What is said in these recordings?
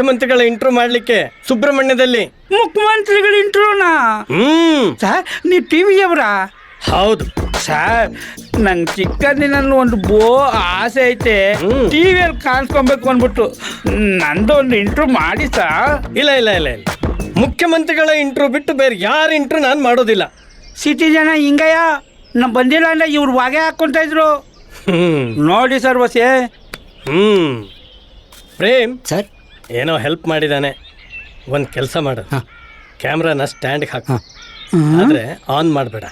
ಮುಖ್ಯಮಂತ್ರಿಗಳ ಇಂಟರ್ವ್ಯೂ ಮಾಡ್ಲಿಕ್ಕೆ ಸುಬ್ರಹ್ಮಣ್ಯದಲ್ಲಿ. ಮುಖ್ಯಮಂತ್ರಿಗಳ ಇಂಟರ್ವ್ಯೂನಾ? ಸರ್ ನೀವು ಟಿವಿಯವರಾ? ಹೌದು ಸರ್, ನಂಗೆ ಚಿಕ್ಕಂದಿನಲ್ಲಿ ಒಂದು ಆಸೆ ಐತೆ, ಟಿವಿಯಲ್ಲಿ ಕಾಣಿಸ್ಕೊಬೇಕು ಅಂದ್ಬಿಟ್ಟು. ನಂದು ಒಂದು ಇಂಟರ್ವ್ಯೂ ಮಾಡಿ ಸರ್. ಇಲ್ಲ ಇಲ್ಲ ಇಲ್ಲ ಇಲ್ಲ, ಮುಖ್ಯಮಂತ್ರಿಗಳ ಇಂಟರ್ವ್ಯೂ ಬಿಟ್ಟು ಬೇರೆ ಯಾರ ಇಂಟರ್ವ್ಯೂ ನಾನು ಮಾಡೋದಿಲ್ಲ. ಸಿಟಿ ಜನ ಹಿಂಗಯ್ಯ, ನಾ ಬಂದಿಲ್ಲ ಅಂದ್ರೆ ಇವ್ರು ವಾಗೆ ಹಾಕೊಂತ ಇದ್ರು. ನೋಡಿ ಸರ್ ವಸೆ. ಪ್ರೇಮ್ ಸರ್, ಏನೋ ಹೆಲ್ಪ್ ಮಾಡಿದ್ದಾನೆ. ಒಂದು ಕೆಲಸ ಮಾಡು, ಕ್ಯಾಮ್ರಾನ ಸ್ಟ್ಯಾಂಡ್ಗೆ ಹಾಕು, ಆದರೆ ಆನ್ ಮಾಡಬೇಡ.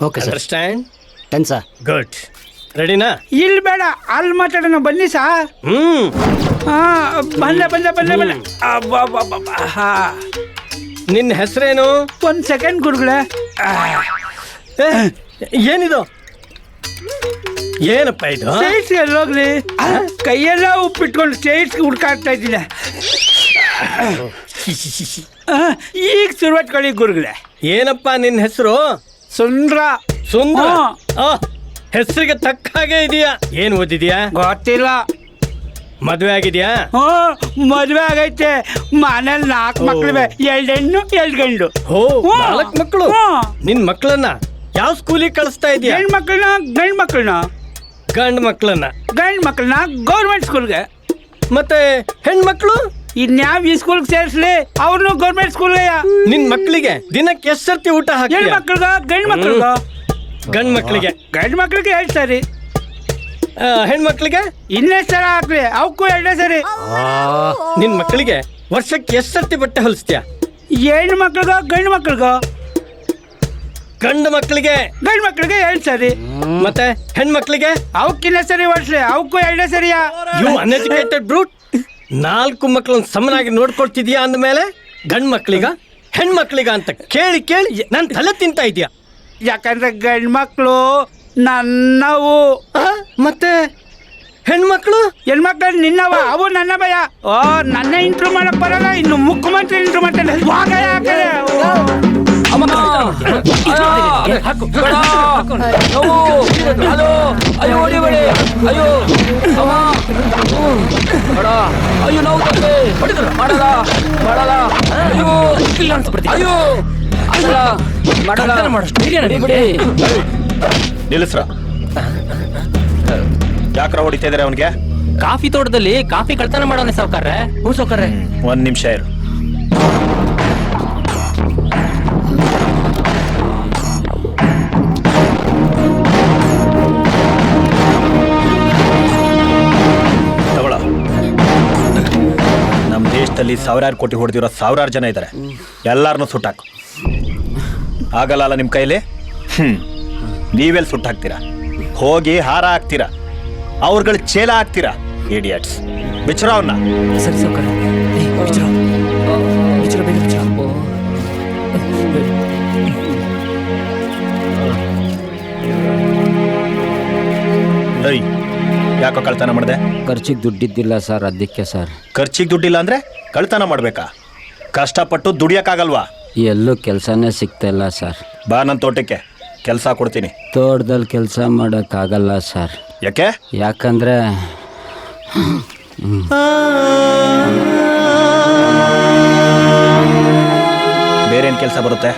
Okay sir. Understand? Done sir. Good. ರೆಡಿನಾ? ಇಲ್ಲಿ ಬೇಡ, ಅಲ್ಲಿ ಮಾತಾಡೋಣ ಬನ್ನಿ ಸರ್. ಬಂದೆ ಬಂದೆ ಬಂದೆ ಬಂದೆ. ನಿನ್ನ ಹೆಸರೇನು? ಒಂದು ಸೆಕೆಂಡ್ ಗುರುಗಳೇ. ಏನಿದು? ಏನಪ್ಪ ಇದು? ಸ್ಟೇಟ್ಸ್ ಎಲ್ಲೋಗ್ಲಿ, ಕೈಯೆಲ್ಲ ಉಪ್ಪಿಟ್ಕೊಂಡು ಸ್ಟೇಟ್ಸ್ಗೆ ಹುಡ್ಕಾಡ್ತಾ ಇದ್ದೀನಿ. ಈಗ ಶುರುವಾಟ್ಕೊಳ್ಳಿ ಗುರುಗಳೇ. ಏನಪ್ಪ ನಿನ್ನ ಹೆಸರು? ಸುಂದ್ರ. ಸುಂದ್ರ? ಹೆಸರಿಗೆ ತಕ್ಕ ಹಾಗೆ ಇದೆಯಾ? ಏನು ಓದಿದ್ಯಾ? ಗೊತ್ತಿಲ್ಲ. ಮದುವೆ ಆಗಿದ್ಯಾ? ಮದುವೆ ಆಗೈತೆ. ಮನೇಲಿ 4 ಮಕ್ಳಿವೆ, 2 ಹೆಣ್ಣು 2 ಗಂಡು. 4 ಮಕ್ಕಳು? ನಿನ್ ಮಕ್ಕಳನ್ನ ಯಾವ ಸ್ಕೂಲಿಗೆ ಕಳಿಸ್ತಾ ಇದೀಯ? ಗಂಡು ಮಕ್ಕಳನ್ನ ಗಂಡು ಮಕ್ಕಳನ್ನ ಗೌರ್ಮೆಂಟ್ ಸ್ಕೂಲ್ಗೆ. ಮತ್ತೆ ಹೆಣ್ಮಕ್ಳು ಇನ್ಯಾವ ಈ ಸ್ಕೂಲ್ಗೆ ಸೇರಿಸ್ಲಿ? ಅವ್ರನ್ನು ಗೌರ್ಮೆಂಟ್ ಸ್ಕೂಲ್ಗೆ. ನಿನ್ ಮಕ್ಕಳಿಗೆ ದಿನಕ್ಕೆ ಎಷ್ಟು ಸರ್ತಿ ಊಟ ಹಾಕಿ? ಹೆಣ್ಣು ಮಕ್ಳಿಗ ಗಂಡು ಮಕ್ಳಿಗ? ಗಂಡು ಮಕ್ಕಳಿಗೆ. ಗಂಡು ಮಕ್ಳಿಗೆ 2 ಸರಿ, ಹೆಣ್ಮಕ್ಳಿಗೆ ಇನ್ನೆಷ್ಟು ಸಲ ಹಾಕ್ಲಿ? ಅವಕ್ಕೂ 2 ಸರಿ. ನಿನ್ ಮಕ್ಕಳಿಗೆ ವರ್ಷಕ್ಕೆ ಎಷ್ಟು ಸರ್ತಿ ಬಟ್ಟೆ ಹೊಲಿಸ್ತೀಯ? ಹೆಣ್ಣು ಮಕ್ಳಿಗ ಗಂಡು ಮಕ್ಳಿಗ? ಗಂಡು ಮಕ್ಕಳಿಗೆ 2 ಸರಿ. ಮತ್ತೆ ಹೆಣ್ಮಕ್ಳಿಗೆ? ಅವಕ್ಕಿನ್ನ ಸರಿ ವರ್ಷಲಿ, ಅವಕ್ಕೂ 2 ಸರಿಯಾ? You uneducated ಬ್ರೂಟ್. 4 ಮಕ್ಕಳನ್ನ ಸಮನಾಗಿ ನೋಡ್ಕೊಳ್ತಿದ್ಯಾ ಅಂದ್ಮೇಲೆ ಗಂಡು ಮಕ್ಕಳಿಗ ಹೆಣ್ಮಕ್ಳಿಗ ಅಂತ ಕೇಳಿ ಕೇಳಿ ನನ್ ತಲೆ ತಿಂತಾ ಇದೀಯಾ? ಯಾಕಂದ್ರೆ ಗಂಡು ಮಕ್ಕಳು ನನ್ನವು, ಮತ್ತೆ ಹೆಣ್ಮಕ್ಳು ಹೆಣ್ಮಕ್ಳು ನಿನ್ನವ, ಅವು ನನ್ನ ಭಯ. ನನ್ನ ಇಂಟ್ರೂ ಮಾಡಕ್ ಬರಲ್ಲ, ಇನ್ನು ಮುಖ್ಯಮಂತ್ರಿ ಇಂಟ್ರೂ ಮಾಡ್ತಾನೆ. ನಿಲ್ಲಿಸ್ರ. ಯಾಕ್ರ ಹೊಡಿತಾ ಇದಾರೆ ಅವನಿಗೆ? ಕಾಫಿ ತೋಟದಲ್ಲಿ ಕಾಫಿ ಕಳ್ತನ ಮಾಡೋನೆ ಸಾವ್ಕಾರ್ರೆ. ಹ್ಞೂ ಸಾವ್ಕಾರ್ರೆ. 1 ನಿಮಿಷ ಇರು. ತಗೊಳ. ನಮ್ಮ ದೇಶದಲ್ಲಿ 1000 ಕೋಟಿ ಹೊಡೆದಿರೋ 1000 ಜನ ಇದ್ದಾರೆ. ಎಲ್ಲಾರನ್ನೂ ಸುಟ್ಟಾಕು. ಆಗಲ್ಲ ಅಲ್ಲ ನಿಮ್ಮ ಕೈಲಿ? ನೀವೆಲ್ಲಿ ಸುಟ್ಟು ಹಾಕ್ತೀರಾ? ಹೋಗಿ ಹಾರ ಹಾಕ್ತೀರಾ, ಅವ್ರಗಳ ಚೇಲ ಹಾಕ್ತೀರಾ. ಇಡಿಯಟ್ಸ್. ಬಿಚ್ಚರ ಅವನ್ನ. ಸರಿ ಸಾವ್ಕಾರ್ರೆ. ಯಾಕೋ ಕಳ್ತನ ಮಾಡಿದೆ? ಖರ್ಚಿಗೆ ದುಡ್ಡಿದ್ದಿಲ್ಲ ಸರ್, ಅದಕ್ಕೆ ಸರ್. ಖರ್ಚಿಗೆ ದುಡ್ಡಿಲ್ಲ ಅಂದ್ರೆ ಕಳ್ತನ ಮಾಡ್ಬೇಕಾ? ಕಷ್ಟಪಟ್ಟು ದುಡಿಯಕ್ಕಾಗಲ್ವಾ? ಎಲ್ಲೂ ಕೆಲಸನೇ ಸಿಗ್ತಾಯಿಲ್ಲ ಸರ್. ಬಾ ನನ್ನ ತೋಟಕ್ಕೆ, ಕೆಲಸ ಕೊಡ್ತೀನಿ. ತೋಟದಲ್ಲಿ ಕೆಲಸ ಮಾಡೋಕ್ಕಾಗಲ್ಲ ಸರ್. ಯಾಕೆ? ಯಾಕಂದರೆ ಬೇರೇನು ಕೆಲಸ ಬರುತ್ತೆ?